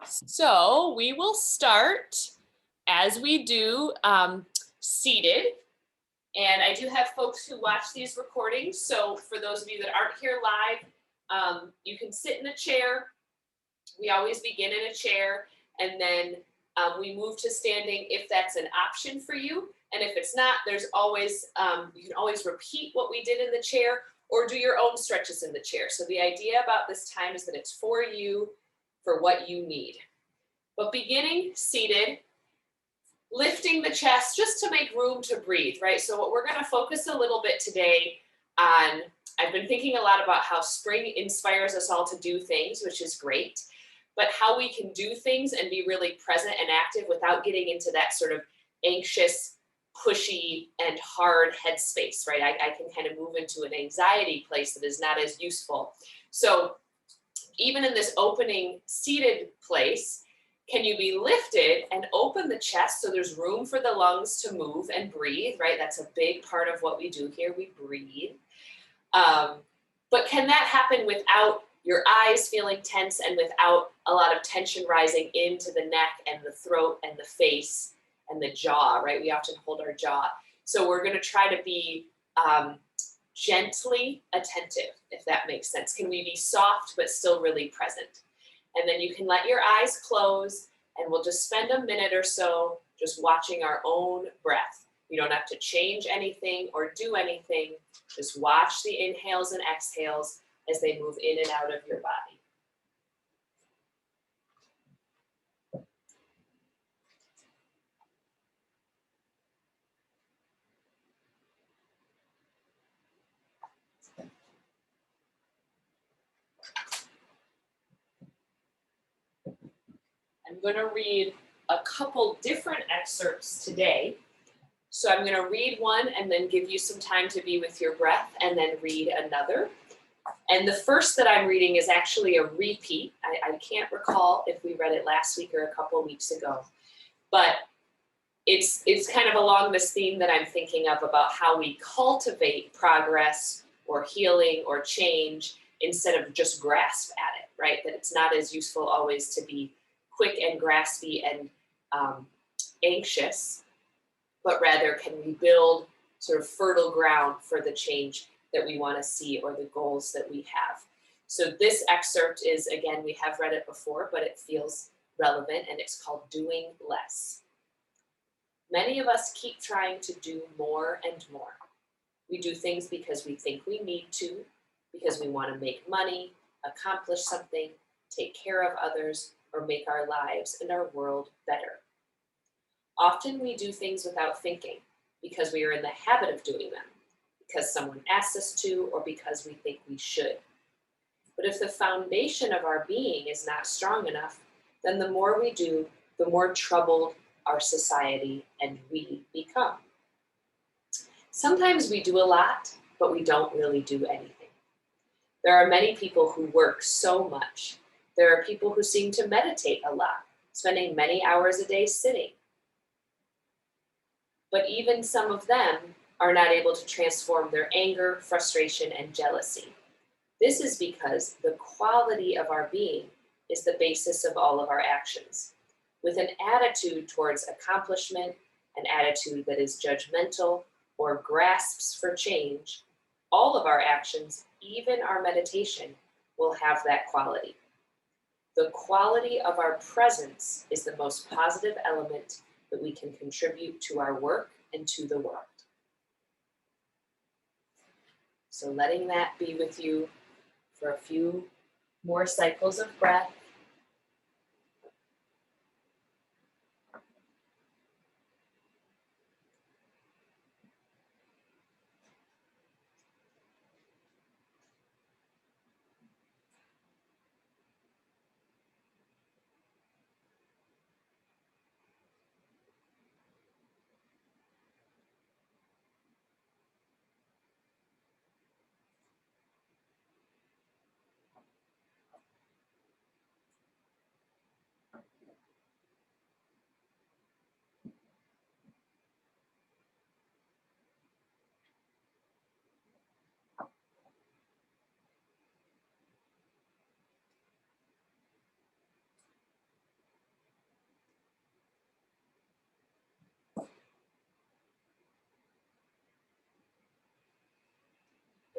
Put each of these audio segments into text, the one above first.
So we will start as we do seated. And I do have folks who watch these recordings. So for those of you that aren't here live, you can sit in a chair. We always begin in a chair, and then we move to standing if that's an option for you. And if it's not, there's always, you can always repeat what we did in the chair or do your own stretches in the chair. So the idea about this time is that it's for you, for what you need. But beginning seated, lifting the chest just to make room to breathe, right? So what we're going to focus a little bit today on, I've been thinking a lot about how spring inspires us all to do things, which is great, but how we can do things and be really present and active without getting into that sort of anxious, pushy, and hard headspace, right? I can kind of move into an anxiety place that is not as useful. So even in this opening seated place, can you be lifted and open the chest so there's room for the lungs to move and breathe, right? That's a big part of what we do here. We breathe. But can that happen without your eyes feeling tense and without a lot of tension rising into the neck and the throat and the face and the jaw, right? We often hold our jaw. So we're going to try to be gently attentive, if that makes sense. Can we be soft but still really present? And then you can let your eyes close, and we'll just spend a minute or so just watching our own breath. You don't have to change anything or do anything. Just watch the inhales and exhales as they move in and out of your body. I'm going to read a couple different excerpts today. So I'm going to read one and then give you some time to be with your breath and then read another. And the first that I'm reading is actually a repeat. I can't recall if we read it last week or a couple weeks ago, but it's kind of along this theme that I'm thinking of about how we cultivate progress or healing or change instead of just grasp at it, right? That it's not as useful always to be quick and graspy and anxious, but rather can we build sort of fertile ground for the change that we want to see or the goals that we have. So this excerpt is, again, we have read it before, but it feels relevant, and it's called Doing Less. Many of us keep trying to do more and more. We do things because we think we need to, because we want to make money, accomplish something, take care of others, or make our lives and our world better. Often we do things without thinking because we are in the habit of doing them, because someone asks us to, or because we think we should. But if the foundation of our being is not strong enough, then the more we do, the more troubled our society and we become. Sometimes we do a lot, but we don't really do anything. There are many people who work so much. There are people who seem to meditate a lot, spending many hours a day sitting. But even some of them are not able to transform their anger, frustration, and jealousy. This is because the quality of our being is the basis of all of our actions. With an attitude towards accomplishment, an attitude that is judgmental or grasps for change, all of our actions, even our meditation, will have that quality. The quality of our presence is the most positive element that we can contribute to our work and to the world. So letting that be with you for a few more cycles of breath.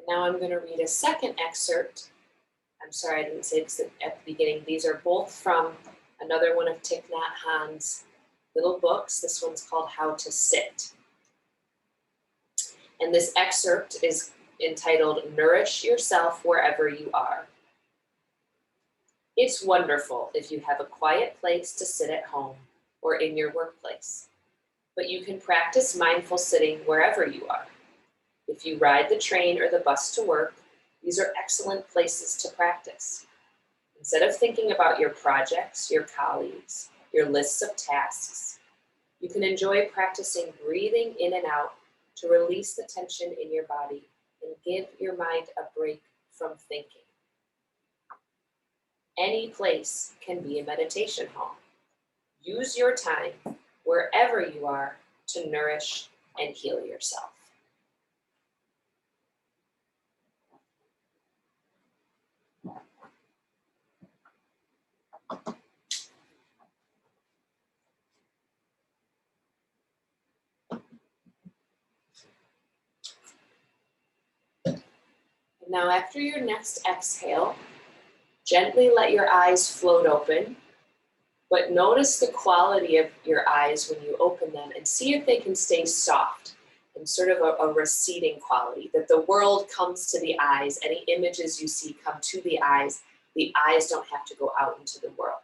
Now I'm going to read a second excerpt. I'm sorry, I didn't say this at the beginning. These are both from another one of Thich Nhat Hanh's little books. This one's called How to Sit. And this excerpt is entitled, Nourish Yourself Wherever You Are. It's wonderful if you have a quiet place to sit at home or in your workplace, but you can practice mindful sitting wherever you are. If you ride the train or the bus to work, these are excellent places to practice. Instead of thinking about your projects, your colleagues, your lists of tasks, you can enjoy practicing breathing in and out to release the tension in your body and give your mind a break from thinking. Any place can be a meditation hall. Use your time wherever you are to nourish and heal yourself. Now, after your next exhale, gently let your eyes float open, but notice the quality of your eyes when you open them and see if they can stay soft and sort of a receding quality, that the world comes to the eyes. Any images you see come to the eyes don't have to go out into the world.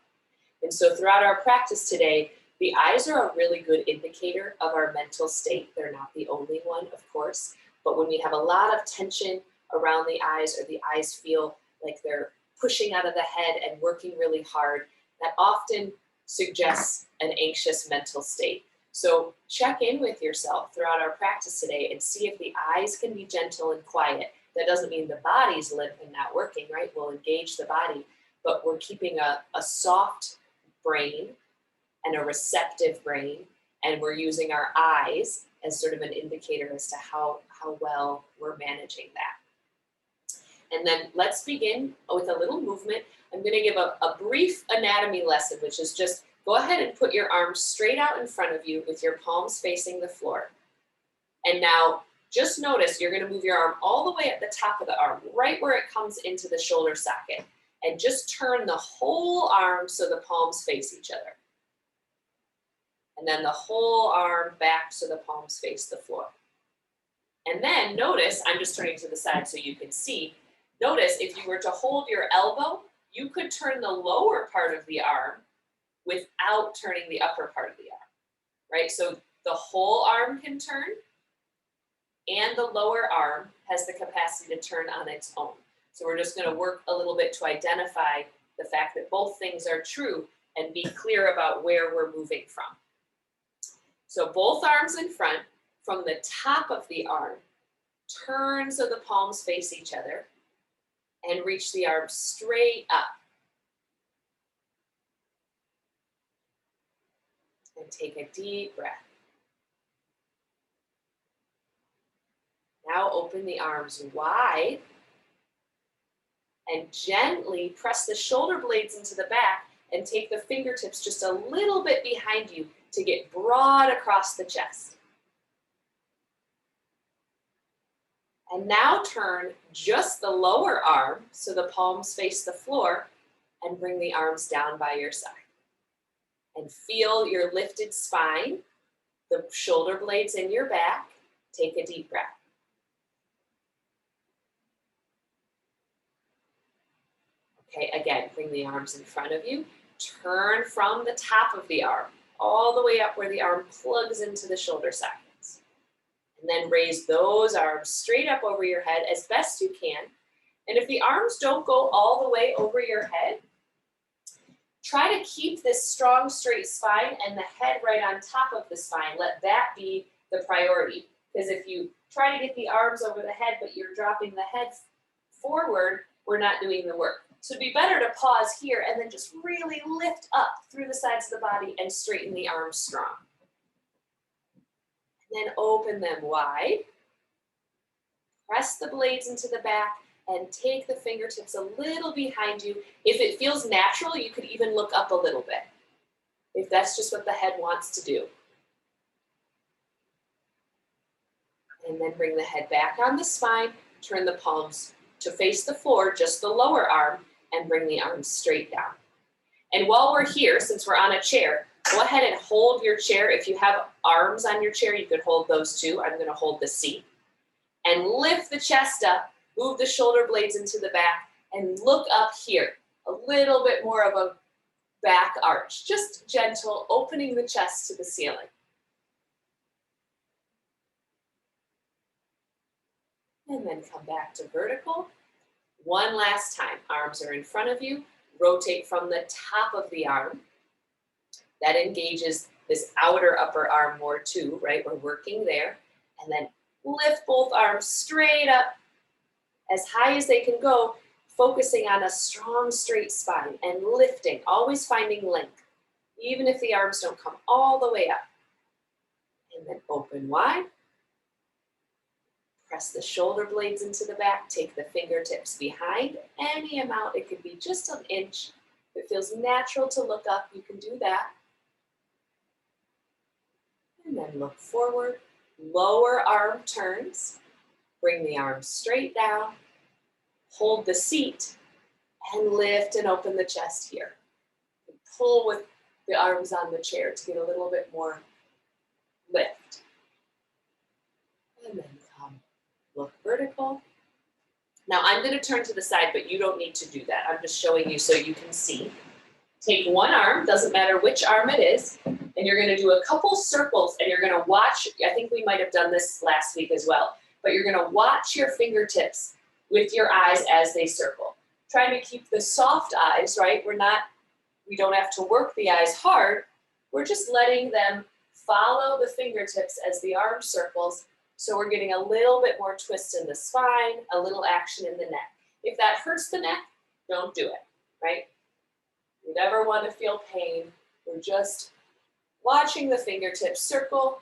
And so throughout our practice today, the eyes are a really good indicator of our mental state. They're not the only one, of course, but when we have a lot of tension around the eyes or the eyes feel like they're pushing out of the head and working really hard, that often suggests an anxious mental state. So check in with yourself throughout our practice today and see if the eyes can be gentle and quiet. That doesn't mean the body's limp and not working, right? We'll engage the body, but we're keeping a soft brain and a receptive brain, and we're using our eyes as sort of an indicator as to how well we're managing that. And then let's begin with a little movement. I'm going to give a brief anatomy lesson, which is just go ahead and put your arms straight out in front of you with your palms facing the floor. And now just notice you're going to move your arm all the way at the top of the arm, right where it comes into the shoulder socket. And just turn the whole arm so the palms face each other. And then the whole arm back so the palms face the floor. And then notice, I'm just turning to the side so you can see, notice if you were to hold your elbow, you could turn the lower part of the arm without turning the upper part of the arm, right? So the whole arm can turn, and the lower arm has the capacity to turn on its own. So we're just going to work a little bit to identify the fact that both things are true and be clear about where we're moving from. So both arms in front, from the top of the arm, turn so the palms face each other, and reach the arm straight up. And take a deep breath. Now open the arms wide and gently press the shoulder blades into the back and take the fingertips just a little bit behind you to get broad across the chest. And now turn just the lower arm so the palms face the floor and bring the arms down by your side. And feel your lifted spine, the shoulder blades in your back. Take a deep breath. Okay, again, bring the arms in front of you. Turn from the top of the arm all the way up where the arm plugs into the shoulder sockets. And then raise those arms straight up over your head as best you can. And if the arms don't go all the way over your head, try to keep this strong, straight spine and the head right on top of the spine. Let that be the priority. Because if you try to get the arms over the head, but you're dropping the head forward, we're not doing the work. So it'd be better to pause here and then just really lift up through the sides of the body and straighten the arms strong. And then open them wide. Press the blades into the back and take the fingertips a little behind you. If it feels natural, you could even look up a little bit, if that's just what the head wants to do. And then bring the head back on the spine. turn the palms to face the floor, just the lower arm, and bring the arms straight down. And while we're here, since we're on a chair, go ahead and hold your chair. If you have arms on your chair, you could hold those too. I'm gonna hold the seat. And lift the chest up, move the shoulder blades into the back, and look up here. A little bit more of a back arch, just gentle, opening the chest to the ceiling. And then come back to vertical. One last time, arms are in front of you. Rotate from the top of the arm. That engages this outer upper arm more too, right? We're working there. And then lift both arms straight up as high as they can go, focusing on a strong straight spine and lifting, always finding length, even if the arms don't come all the way up. And then open wide. Press the shoulder blades into the back, take the fingertips behind any amount. It could be just an inch. If it feels natural to look up, you can do that. And then look forward, lower arm turns, bring the arms straight down, hold the seat, and lift and open the chest here. And pull with the arms on the chair to get a little bit more lift. And then come, look vertical. Now I'm going to turn to the side, but you don't need to do that. I'm just showing you so you can see. Take one arm, doesn't matter which arm it is, and you're going to do a couple circles, and you're going to watch. I think we might have done this last week as well, but you're going to watch your fingertips with your eyes as they circle. Trying to keep the soft eyes, right? We don't have to work the eyes hard. We're just letting them follow the fingertips as the arm circles. So we're getting a little bit more twist in the spine, a little action in the neck. If that hurts the neck, don't do it, right? You never want to feel pain. We're just watching the fingertips circle,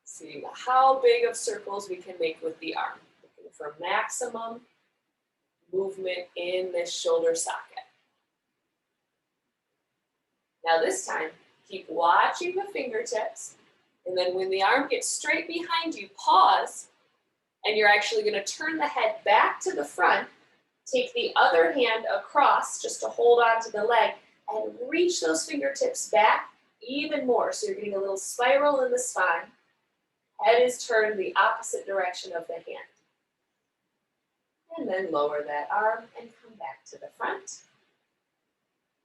seeing how big of circles we can make with the arm, looking for maximum movement in this shoulder socket. Now this time, keep watching the fingertips, and then when the arm gets straight behind you, pause, and you're actually going to turn the head back to the front, take the other hand across just to hold on to the leg, and reach those fingertips back even more. So you're getting a little spiral in the spine. Head is turned the opposite direction of the hand. And then lower that arm and come back to the front.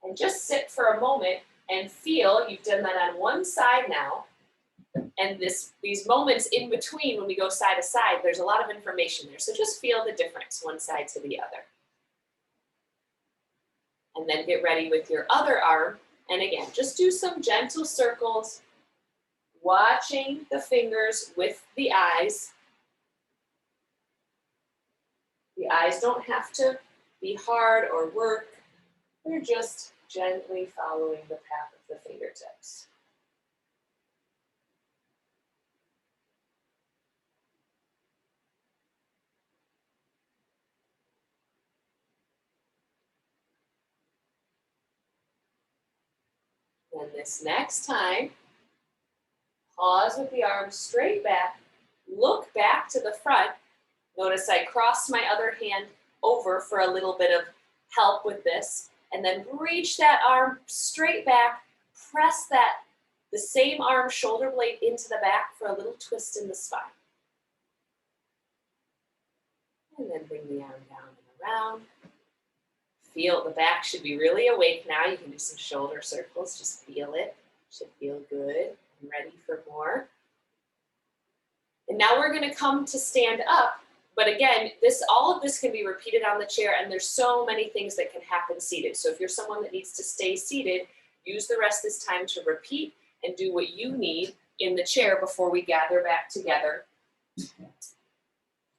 And just sit for a moment and feel, you've done that on one side now, and these moments in between when we go side to side, there's a lot of information there. So just feel the difference one side to the other. And then get ready with your other arm. And again, just do some gentle circles, watching the fingers with the eyes. The eyes don't have to be hard or work. They're just gently following the path of the fingertips. And this next time, pause with the arms straight back, look back to the front. Notice I crossed my other hand over for a little bit of help with this, and then reach that arm straight back, press the same arm shoulder blade into the back for a little twist in the spine. And then bring the arm down and around. Feel the back should be really awake now. You can do some shoulder circles, just feel it. Should feel good and ready for more. And now we're going to come to stand up. But again, all of this can be repeated on the chair, and there's so many things that can happen seated. So if you're someone that needs to stay seated, use the rest of this time to repeat and do what you need in the chair before we gather back together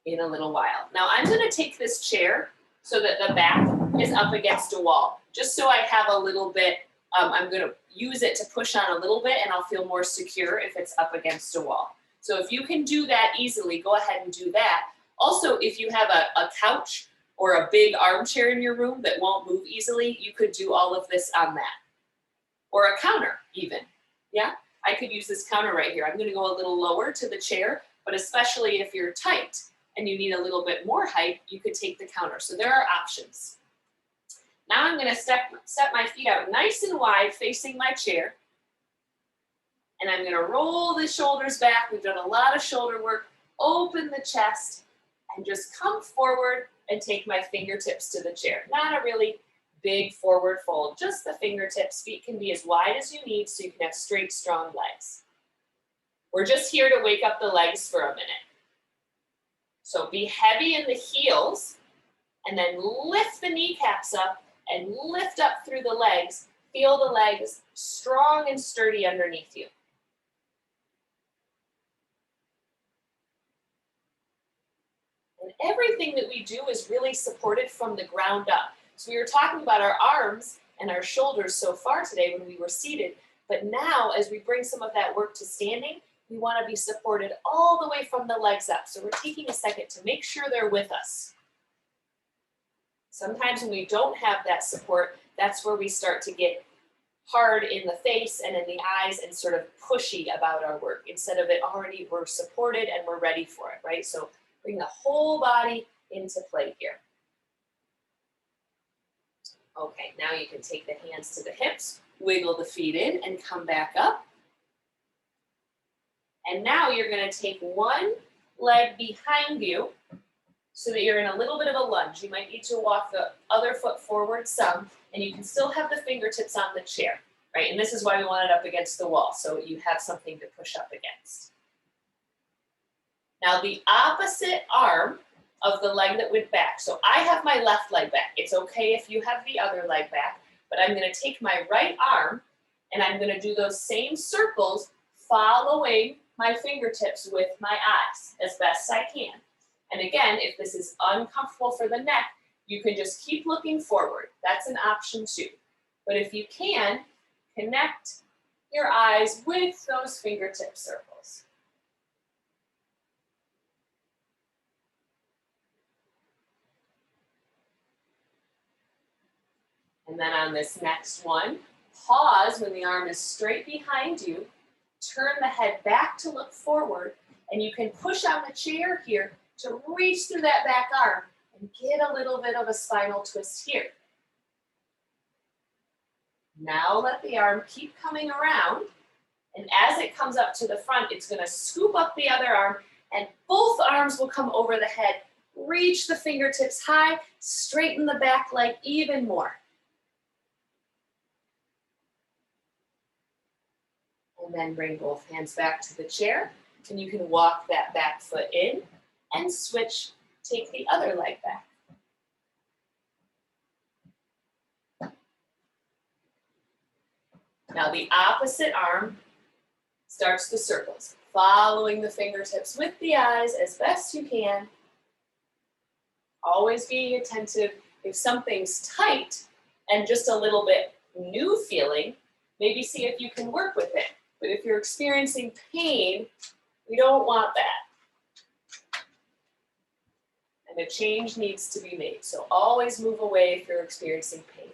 in a little while. Now I'm going to take this chair so that the back is up against a wall, just so I have a little bit. I'm going to use it to push on a little bit, and I'll feel more secure if it's up against a wall. So if you can do that easily, go ahead and do that. Also, if you have a couch or a big armchair in your room that won't move easily, you could do all of this on that. Or a counter even, yeah? I could use this counter right here. I'm gonna go a little lower to the chair, but especially if you're tight and you need a little bit more height, you could take the counter. So there are options. Now I'm going to step my feet out nice and wide facing my chair. And I'm going to roll the shoulders back. We've done a lot of shoulder work. Open the chest and just come forward and take my fingertips to the chair. Not a really big forward fold, just the fingertips. Feet can be as wide as you need so you can have straight, strong legs. We're just here to wake up the legs for a minute. So be heavy in the heels and then lift the kneecaps up and lift up through the legs. Feel the legs strong and sturdy underneath you. And everything that we do is really supported from the ground up. So we were talking about our arms and our shoulders so far today when we were seated, but now as we bring some of that work to standing, we want to be supported all the way from the legs up. So we're taking a second to make sure they're with us. Sometimes when we don't have that support, that's where we start to get hard in the face and in the eyes and sort of pushy about our work. Instead of it already, we're supported and we're ready for it, right? So bring the whole body into play here. Okay, now you can take the hands to the hips, wiggle the feet in and come back up. And now you're going to take one leg behind you so that you're in a little bit of a lunge. You might need to walk the other foot forward some, and you can still have the fingertips on the chair, right? And this is why we want it up against the wall, so you have something to push up against. Now the opposite arm of the leg that went back. So I have my left leg back. It's okay if you have the other leg back, but I'm going to take my right arm and I'm going to do those same circles following my fingertips with my eyes as best I can. And again, if this is uncomfortable for the neck, you can just keep looking forward. That's an option too. But if you can, connect your eyes with those fingertip circles. And then on this next one, pause when the arm is straight behind you, turn the head back to look forward, and you can push on the chair here to reach through that back arm and get a little bit of a spinal twist here. Now let the arm keep coming around, and as it comes up to the front, it's going to scoop up the other arm, and both arms will come over the head. Reach the fingertips high, straighten the back leg even more. And then bring both hands back to the chair, and you can walk that back foot in and switch, take the other leg back. Now the opposite arm starts the circles, following the fingertips with the eyes as best you can. Always being attentive. If something's tight and just a little bit new feeling, maybe see if you can work with it. But if you're experiencing pain, we don't want that. And a change needs to be made. So always move away if you're experiencing pain.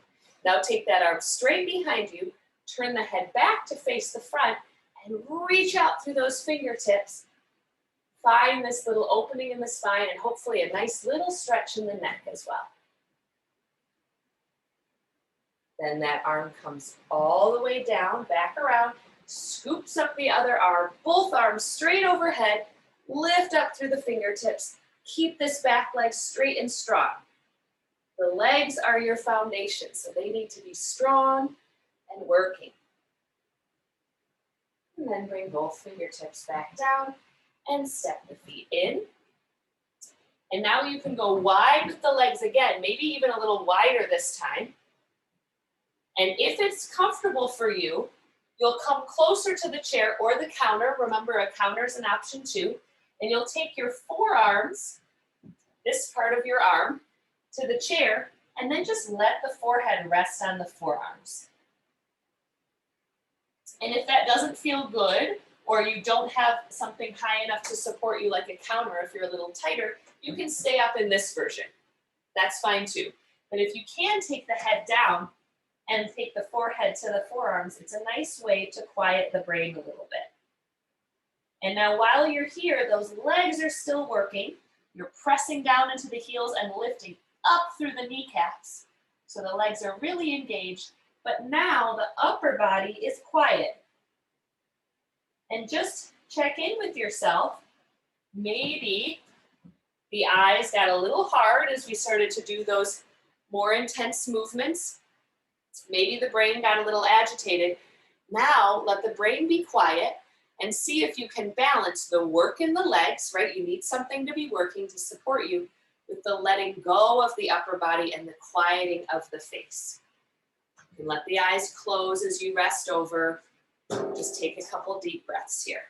Now take that arm straight behind you, turn the head back to face the front, and reach out through those fingertips. Find this little opening in the spine and hopefully a nice little stretch in the neck as well. Then that arm comes all the way down, back around, scoops up the other arm, both arms straight overhead, lift up through the fingertips. Keep this back leg straight and strong. The legs are your foundation, so they need to be strong and working. And then bring both fingertips back down and step the feet in. And now you can go wide with the legs again, maybe even a little wider this time. And if it's comfortable for you, you'll come closer to the chair or the counter. Remember, a counter is an option too. And you'll take your forearms, this part of your arm, to the chair, and then just let the forehead rest on the forearms. And if that doesn't feel good, or you don't have something high enough to support you like a counter, if you're a little tighter, you can stay up in this version. That's fine too. But if you can take the head down and take the forehead to the forearms, it's a nice way to quiet the brain a little bit. And now while you're here, those legs are still working. You're pressing down into the heels and lifting up through the kneecaps. So the legs are really engaged, but now the upper body is quiet. And just check in with yourself. Maybe the eyes got a little hard as we started to do those more intense movements. Maybe the brain got a little agitated. Now let the brain be quiet and see if you can balance the work in the legs, right? You need something to be working to support you with the letting go of the upper body and the quieting of the face. And let the eyes close as you rest over. Just take a couple deep breaths here.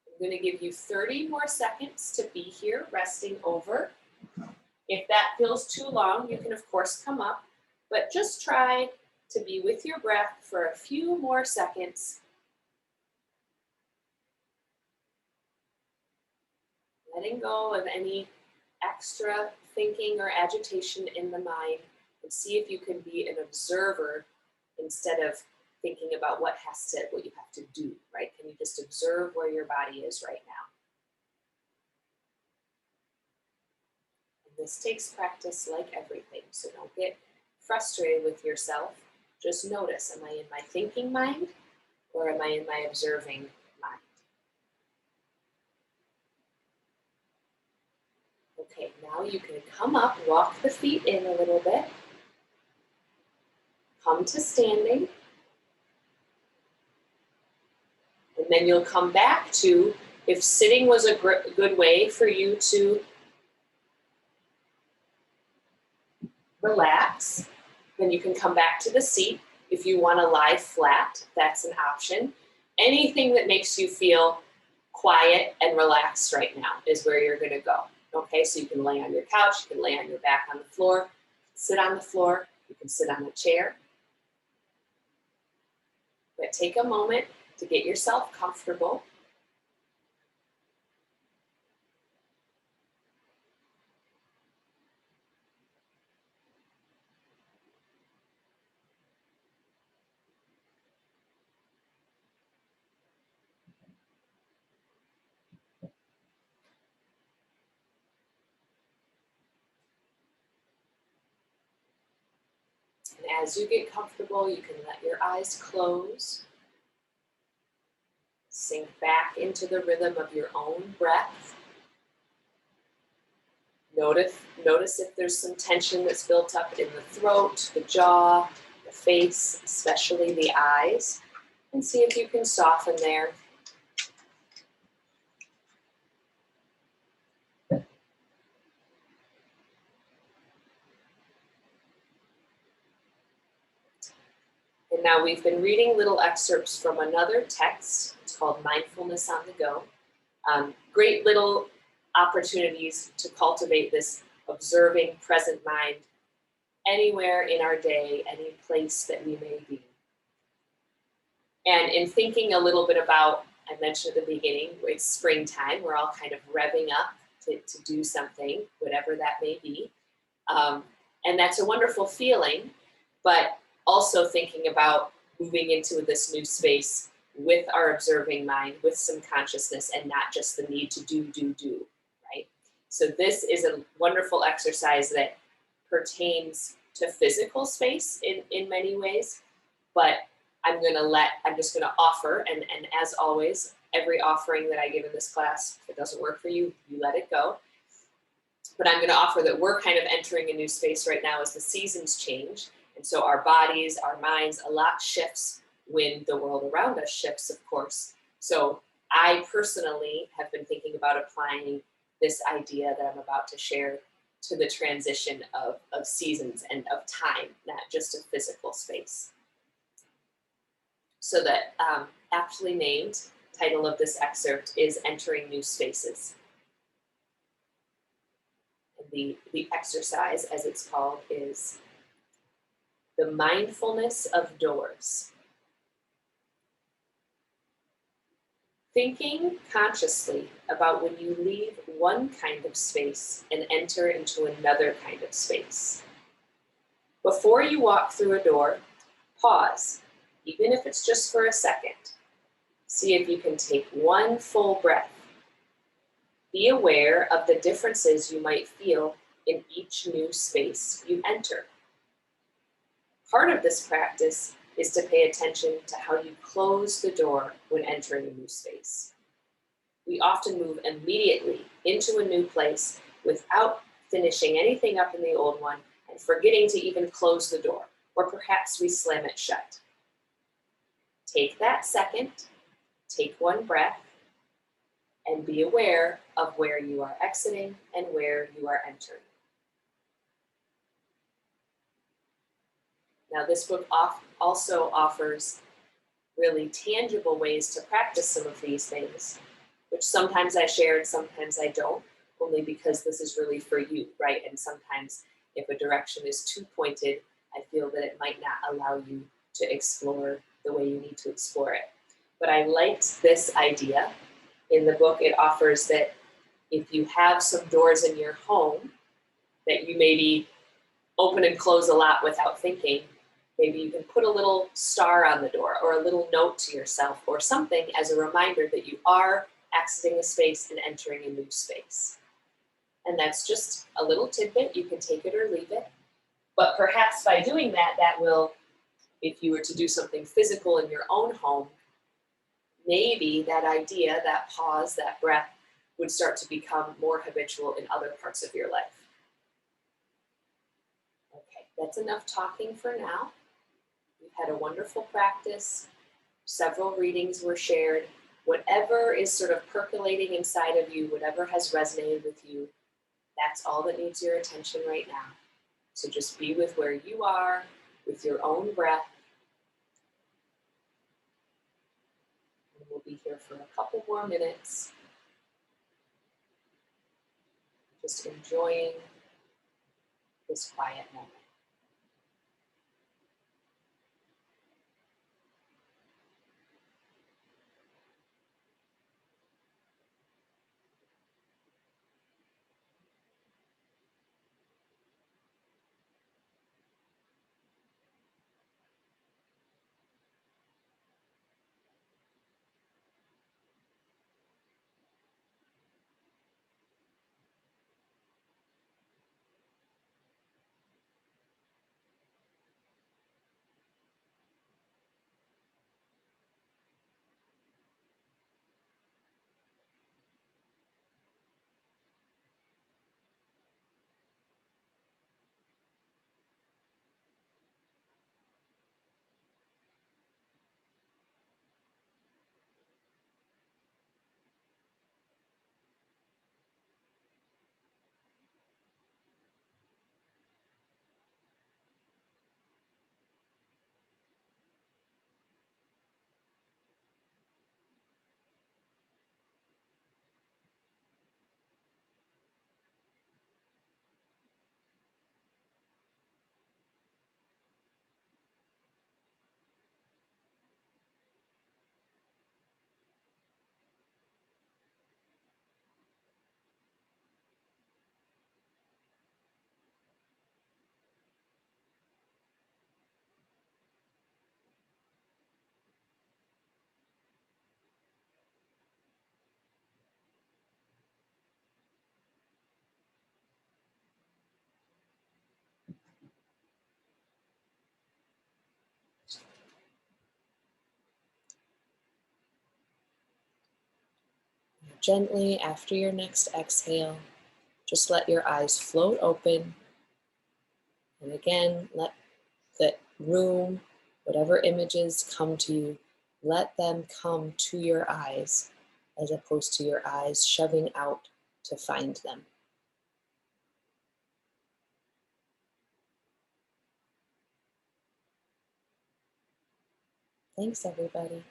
I'm going to give you 30 more seconds to be here, resting over. If that feels too long, you can of course come up, but just try to be with your breath for a few more seconds. Letting go of any extra thinking or agitation in the mind, and see if you can be an observer instead of thinking about what you have to do, right? Can you just observe where your body is right now? And this takes practice like everything, so don't get frustrated with yourself. Just notice, am I in my thinking mind or am I in my observing mind? Okay, now you can come up, walk the feet in a little bit. Come to standing. And then you'll come back to, if sitting was a good way for you to relax, then you can come back to the seat. If you want to lie flat, that's an option. Anything that makes you feel quiet and relaxed right now is where you're going to go. Okay, so you can lay on your couch, you can lay on your back on the floor, sit on the floor, you can sit on a chair. But take a moment to get yourself comfortable. And as you get comfortable, you can let your eyes close. Sink back into the rhythm of your own breath. Notice if there's some tension that's built up in the throat, the jaw, the face, especially the eyes, and see if you can soften there. And now we've been reading little excerpts from another text. It's called Mindfulness on the Go. Great little opportunities to cultivate this observing present mind anywhere in our day, any place that we may be. And in thinking a little bit about, I mentioned at the beginning, it's springtime. We're all kind of revving up to do something, whatever that may be. And that's a wonderful feeling, but also thinking about moving into this new space with our observing mind, with some consciousness, and not just the need to do, right? So this is a wonderful exercise that pertains to physical space in many ways, but I'm just gonna offer, and as always, every offering that I give in this class, if it doesn't work for you, you let it go. But I'm gonna offer that we're kind of entering a new space right now as the seasons change. And so our bodies, our minds, a lot shifts when the world around us shifts, of course. So I personally have been thinking about applying this idea that I'm about to share to the transition of seasons and of time, not just a physical space. So the aptly named title of this excerpt is Entering New Spaces. And the exercise, as it's called, is the mindfulness of doors. Thinking consciously about when you leave one kind of space and enter into another kind of space. Before you walk through a door, pause, even if it's just for a second. See if you can take one full breath. Be aware of the differences you might feel in each new space you enter. Part of this practice is to pay attention to how you close the door when entering a new space. We often move immediately into a new place without finishing anything up in the old one and forgetting to even close the door, or perhaps we slam it shut. Take that second, take one breath, and be aware of where you are exiting and where you are entering. Now, this book also offers really tangible ways to practice some of these things, which sometimes I share and sometimes I don't, only because this is really for you, right? And sometimes if a direction is too pointed, I feel that it might not allow you to explore the way you need to explore it. But I liked this idea. In the book, it offers that if you have some doors in your home that you maybe open and close a lot without thinking, maybe you can put a little star on the door or a little note to yourself or something as a reminder that you are exiting a space and entering a new space. And that's just a little tidbit. You can take it or leave it. But perhaps by doing that, that will, if you were to do something physical in your own home, maybe that idea, that pause, that breath would start to become more habitual in other parts of your life. Okay, that's enough talking for now. We've had a wonderful practice. Several readings were shared. Whatever is sort of percolating inside of you, whatever has resonated with you, that's all that needs your attention right now. So just be with where you are, with your own breath. And we'll be here for a couple more minutes. Just enjoying this quiet moment. Gently, after your next exhale, just let your eyes float open. And again, let the room, whatever images come to you, let them come to your eyes as opposed to your eyes shoving out to find them. Thanks, everybody.